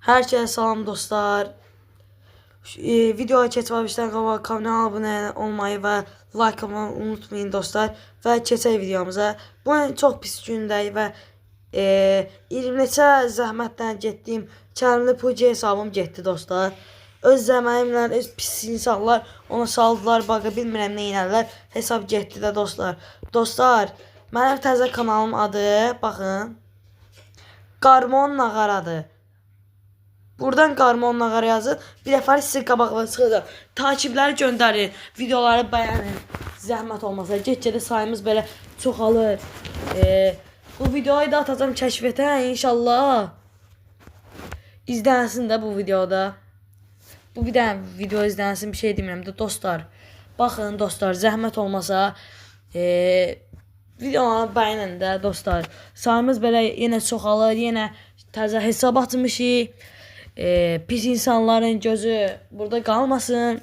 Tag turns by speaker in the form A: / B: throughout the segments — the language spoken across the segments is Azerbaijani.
A: Herkese salam dostlar. Videoya keçməmişdən qabaq kanala abunə olmayı və like atmayı unutmayın dostlar. Və keçək videomuza. Bugün çox pis gündəyik və 20 neçə zəhmətlə getdiyim kərimli puci hesabım getdi dostlar. Öz zəməyimlə öz pis insanlar ona saldılar, baqa bilmirəm nə edərlər. Hesab getdi də dostlar. Dostlar, mənim təzə kanalım adı, baxın, Qarmon Nağaradır. Buradan Qarmon Nağara yazın. Bir dəfə sizə qabaqla çıxacaq. Takibləri göndərin, videoları bəyənin. Zəhmət olmasa, get-gedə sayımız belə çoxalır. Bu videoyu da atacağım kəşfətə inşallah. İzlənsin də bu videoda. Bu bir dənə video izlənsin, bir şey demirəm də dostlar. Baxın dostlar, zəhmət olmasa videoları bəyənin də dostlar. Sayımız belə yenə çoxalır, yenə təzə hesab açmışıq. Pis insanların gözü burada qalmasın.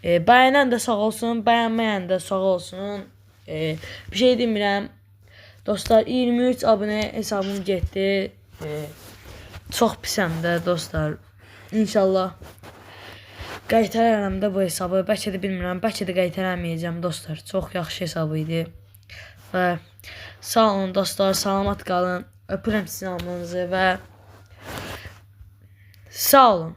A: Bəyənən də sağ olsun, bəyənməyən də sağ olsun. Bir şey demirəm. Dostlar, 23 abunə hesabım getdi. Çox pisəm də dostlar. İnşallah qaytarıram da bu hesabı. Bəlkə də bilmirəm, bəlkə də qaytaraməyəcəm dostlar. Çox yaxşı hesab idi. Və sağ olun dostlar, salamat qalın. Öpürəm sizin almanızı və sağ olun.